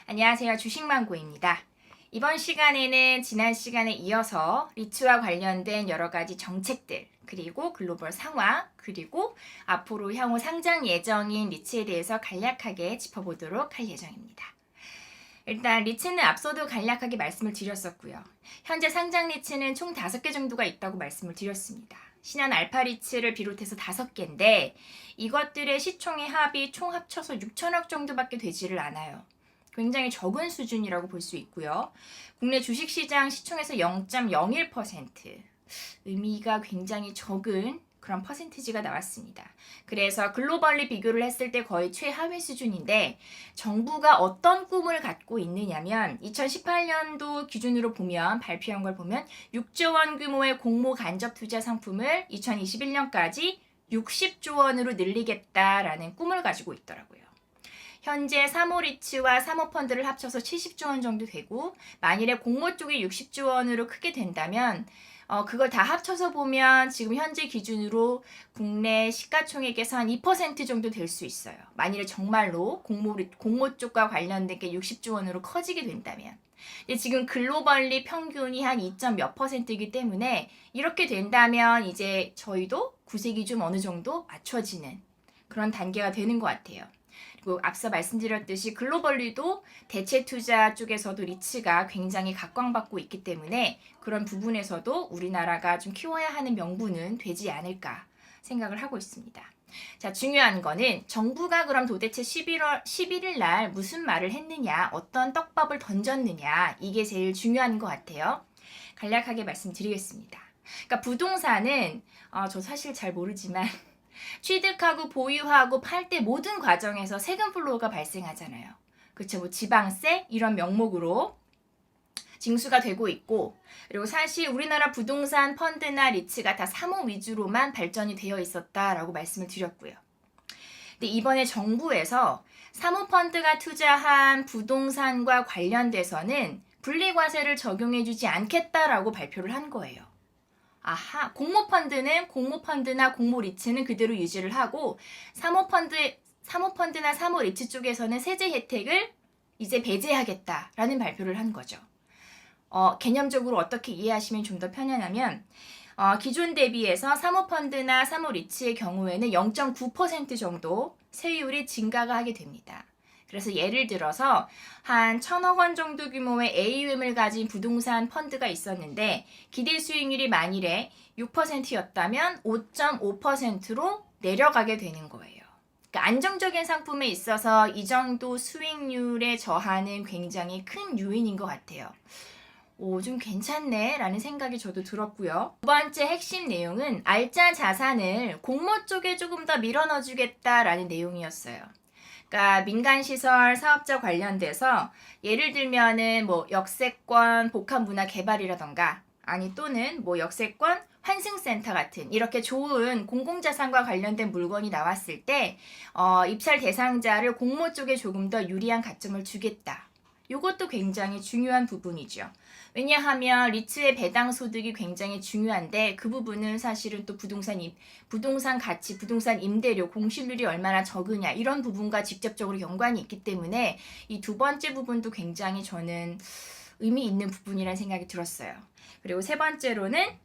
안녕하세요. 주식망고입니다. 이번 시간에는 지난 시간에 이어서 리츠와 관련된 여러 가지 정책들, 그리고 글로벌 상황, 그리고 앞으로 향후 상장 예정인 리츠에 대해서 간략하게 짚어보도록 할 예정입니다. 일단 리츠는 앞서도 간략하게 말씀을 드렸었고요. 현재 상장 리츠는 총 5개 정도가 있다고 말씀을 드렸습니다. 신한 알파 리츠를 비롯해서 5개인데 이것들의 시총의 합이 총 합쳐서 6천억 정도밖에 되지를 않아요. 굉장히 적은 수준이라고 볼 수 있고요. 국내 주식시장 시총에서 0.01%, 의미가 굉장히 적은 그런 퍼센티지가 나왔습니다. 그래서 글로벌리 비교를 했을 때 거의 최하위 수준인데 정부가 어떤 꿈을 갖고 있느냐면 2018년도 기준으로 보면 발표한 걸 보면 6조 원 규모의 공모 간접 투자 상품을 2021년까지 60조 원으로 늘리겠다라는 꿈을 가지고 있더라고요. 현재 사모리츠와 사모펀드를 합쳐서 70조 원 정도 되고 만일에 공모 쪽이 60조 원으로 크게 된다면 그걸 다 합쳐서 보면 지금 현재 기준으로 국내 시가총액에서 한 2% 정도 될 수 있어요. 만일에 정말로 공모 쪽과 관련된 게 60조 원으로 커지게 된다면. 근데 지금 글로벌리 평균이 한 2. 몇 %이기 때문에 이렇게 된다면 이제 저희도 구색이 좀 어느 정도 맞춰지는 그런 단계가 되는 것 같아요. 그리고 앞서 말씀드렸듯이 글로벌리도 대체 투자 쪽에서도 리츠가 굉장히 각광받고 있기 때문에 그런 부분에서도 우리나라가 좀 키워야 하는 명분은 되지 않을까 생각을 하고 있습니다. 자, 중요한 거는 정부가 그럼 도대체 11일 날 무슨 말을 했느냐, 어떤 떡밥을 던졌느냐, 이게 제일 중요한 것 같아요. 간략하게 말씀드리겠습니다. 그러니까 부동산은 저 사실 잘 모르지만 취득하고 보유하고 팔 때 모든 과정에서 세금 플로우가 발생하잖아요. 그렇죠. 뭐 지방세 이런 명목으로 징수가 되고 있고, 그리고 사실 우리나라 부동산 펀드나 리츠가 다 사모 위주로만 발전이 되어 있었다라고 말씀을 드렸고요. 근데 이번에 정부에서 사모펀드가 투자한 부동산과 관련돼서는 분리과세를 적용해주지 않겠다라고 발표를 한 거예요. 아하, 공모펀드는 공모펀드나 공모리츠는 그대로 유지를 하고 사모펀드나 사모리츠 쪽에서는 세제 혜택을 이제 배제하겠다라는 발표를 한 거죠. 개념적으로 어떻게 이해하시면 좀 더 편하냐면 기존 대비해서 사모펀드나 사모리츠의 경우에는 0.9% 정도 세율이 증가가 하게 됩니다. 그래서 예를 들어서 한 1,000억 원 정도 규모의 AUM을 가진 부동산 펀드가 있었는데 기대 수익률이 만일에 6%였다면 5.5%로 내려가게 되는 거예요. 그러니까 안정적인 상품에 있어서 이 정도 수익률의 저하는 굉장히 큰 요인인 것 같아요. 좀 괜찮네 라는 생각이 저도 들었고요. 두 번째 핵심 내용은 알짜 자산을 공모 쪽에 조금 더 밀어넣어 주겠다라는 내용이었어요. 그러니까 민간시설 사업자 관련돼서 예를 들면은 뭐 역세권 복합문화 개발이라던가 아니 또는 뭐 역세권 환승센터 같은 이렇게 좋은 공공자산과 관련된 물건이 나왔을 때 입찰 대상자를 공모 쪽에 조금 더 유리한 가점을 주겠다. 이것도 굉장히 중요한 부분이죠. 왜냐하면 리츠의 배당 소득이 굉장히 중요한데 그 부분은 사실은 또 부동산 가치, 부동산 임대료, 공실률이 얼마나 적으냐 이런 부분과 직접적으로 연관이 있기 때문에 이 두 번째 부분도 굉장히 저는 의미 있는 부분이라는 생각이 들었어요. 그리고 세 번째로는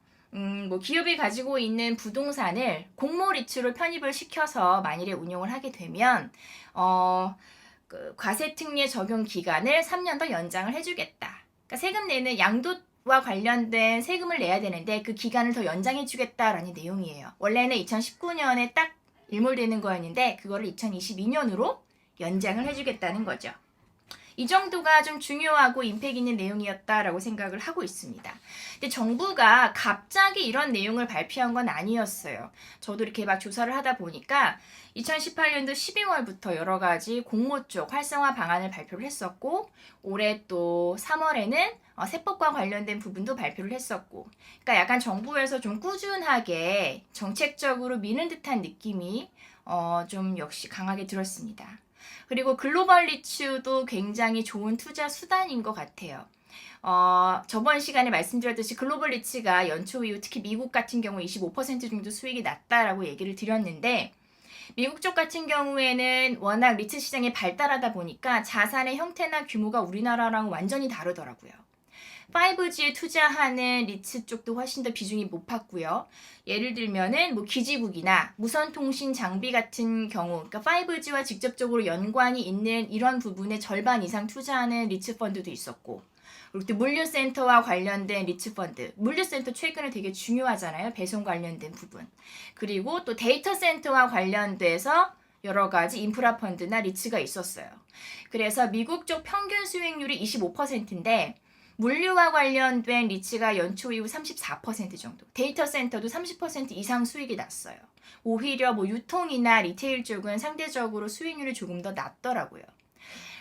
뭐 기업이 가지고 있는 부동산을 공모 리츠로 편입을 시켜서 만일에 운용을 하게 되면 그 과세특례 적용 기간을 3년 더 연장을 해주겠다. 그러니까 세금 내는 양도와 관련된 세금을 내야 되는데 그 기간을 더 연장해주겠다라는 내용이에요. 원래는 2019년에 딱 일몰되는 거였는데 그거를 2022년으로 연장을 해주겠다는 거죠. 이 정도가 좀 중요하고 임팩 있는 내용이었다라고 생각을 하고 있습니다. 근데 정부가 갑자기 이런 내용을 발표한 건 아니었어요. 저도 이렇게 막 조사를 하다 보니까 2018년도 12월부터 여러 가지 공모 쪽 활성화 방안을 발표를 했었고 올해 또 3월에는 세법과 관련된 부분도 발표를 했었고 그러니까 약간 정부에서 좀 꾸준하게 정책적으로 미는 듯한 느낌이 좀 역시 강하게 들었습니다. 그리고 글로벌 리츠도 굉장히 좋은 투자 수단인 것 같아요. 저번 시간에 말씀드렸듯이 글로벌 리츠가 연초 이후 특히 미국 같은 경우 25% 정도 수익이 났다라고 얘기를 드렸는데 미국 쪽 같은 경우에는 워낙 리츠 시장이 발달하다 보니까 자산의 형태나 규모가 우리나라랑 완전히 다르더라고요. 5G에 투자하는 리츠 쪽도 훨씬 더 비중이 높았고요. 예를 들면은 뭐 기지국이나 무선통신 장비 같은 경우, 그러니까 5G와 직접적으로 연관이 있는 이런 부분에 절반 이상 투자하는 리츠 펀드도 있었고, 그리고 또 물류센터와 관련된 리츠 펀드, 물류센터 최근에 되게 중요하잖아요. 배송 관련된 부분. 그리고 또 데이터 센터와 관련돼서 여러 가지 인프라 펀드나 리츠가 있었어요. 그래서 미국 쪽 평균 수익률이 25%인데 물류와 관련된 리츠가 연초 이후 34% 정도, 데이터 센터도 30% 이상 수익이 났어요. 오히려 뭐 유통이나 리테일 쪽은 상대적으로 수익률이 조금 더 낮더라고요.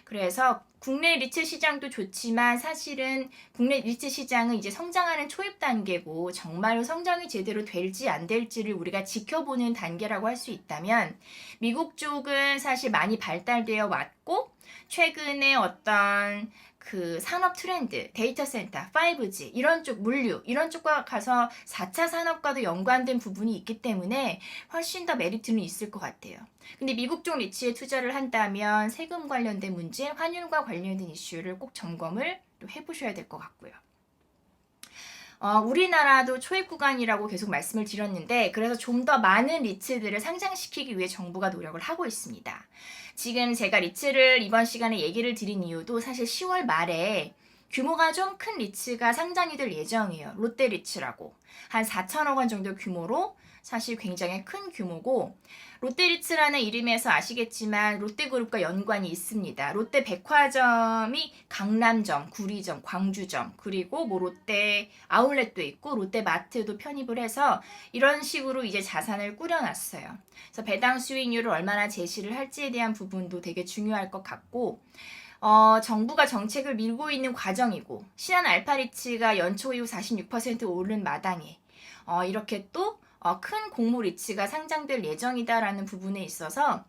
그래서 국내 리츠 시장도 좋지만 사실은 국내 리츠 시장은 이제 성장하는 초입 단계고 정말로 성장이 제대로 될지 안 될지를 우리가 지켜보는 단계라고 할 수 있다면 미국 쪽은 사실 많이 발달되어 왔고 최근에 어떤 그 산업 트렌드, 데이터 센터, 5G 이런 쪽 물류 이런 쪽과 가서 4차 산업과도 연관된 부분이 있기 때문에 훨씬 더 메리트는 있을 것 같아요. 근데 미국 쪽 리츠에 투자를 한다면 세금 관련된 문제, 환율과 관련된 이슈를 꼭 점검을 또 해보셔야 될 것 같고요. 우리나라도 초입 구간이라고 계속 말씀을 드렸는데 그래서 좀 더 많은 리츠들을 상장시키기 위해 정부가 노력을 하고 있습니다. 지금 제가 리츠를 이번 시간에 얘기를 드린 이유도 사실 10월 말에 규모가 좀 큰 리츠가 상장이 될 예정이에요. 롯데리츠라고. 한 4천억 원 정도 규모로 사실 굉장히 큰 규모고 롯데리츠라는 이름에서 아시겠지만 롯데그룹과 연관이 있습니다. 롯데백화점이 강남점, 구리점, 광주점 그리고 뭐 롯데 아울렛도 있고 롯데마트도 편입을 해서 이런 식으로 이제 자산을 꾸려놨어요. 그래서 배당 수익률을 얼마나 제시를 할지에 대한 부분도 되게 중요할 것 같고 정부가 정책을 밀고 있는 과정이고 신한 알파리츠가 연초 이후 46% 오른 마당에 이렇게 또 큰 공모 리츠가 상장될 예정이다라는 부분에 있어서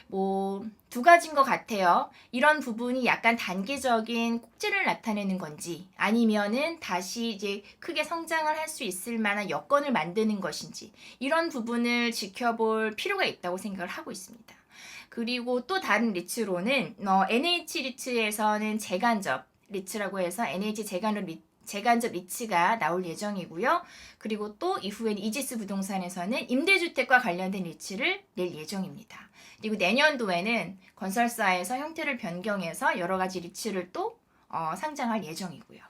뭐 두 가지인 것 같아요. 이런 부분이 약간 단계적인 꼭지를 나타내는 건지 아니면은 다시 이제 크게 성장을 할 수 있을 만한 여건을 만드는 것인지 이런 부분을 지켜볼 필요가 있다고 생각을 하고 있습니다. 그리고 또 다른 리츠로는 NH 리츠에서는 재간접 리츠라고 해서 NH 재간접 리츠가 나올 예정이고요. 그리고 또 이후에는 이지스 부동산에서는 임대주택과 관련된 리츠를 낼 예정입니다. 그리고 내년도에는 건설사에서 형태를 변경해서 여러 가지 리츠를 또 상장할 예정이고요.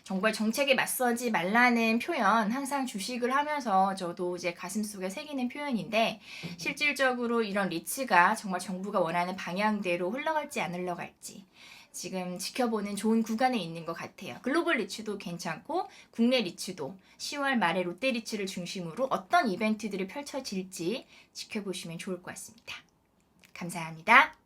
정부의 정책에 맞서지 말라는 표현 항상 주식을 하면서 저도 이제 가슴속에 새기는 표현인데 실질적으로 이런 리츠가 정말 정부가 원하는 방향대로 흘러갈지 안 흘러갈지 지금 지켜보는 좋은 구간에 있는 것 같아요. 글로벌 리츠도 괜찮고 국내 리츠도 10월 말에 롯데 리츠를 중심으로 어떤 이벤트들이 펼쳐질지 지켜보시면 좋을 것 같습니다. 감사합니다.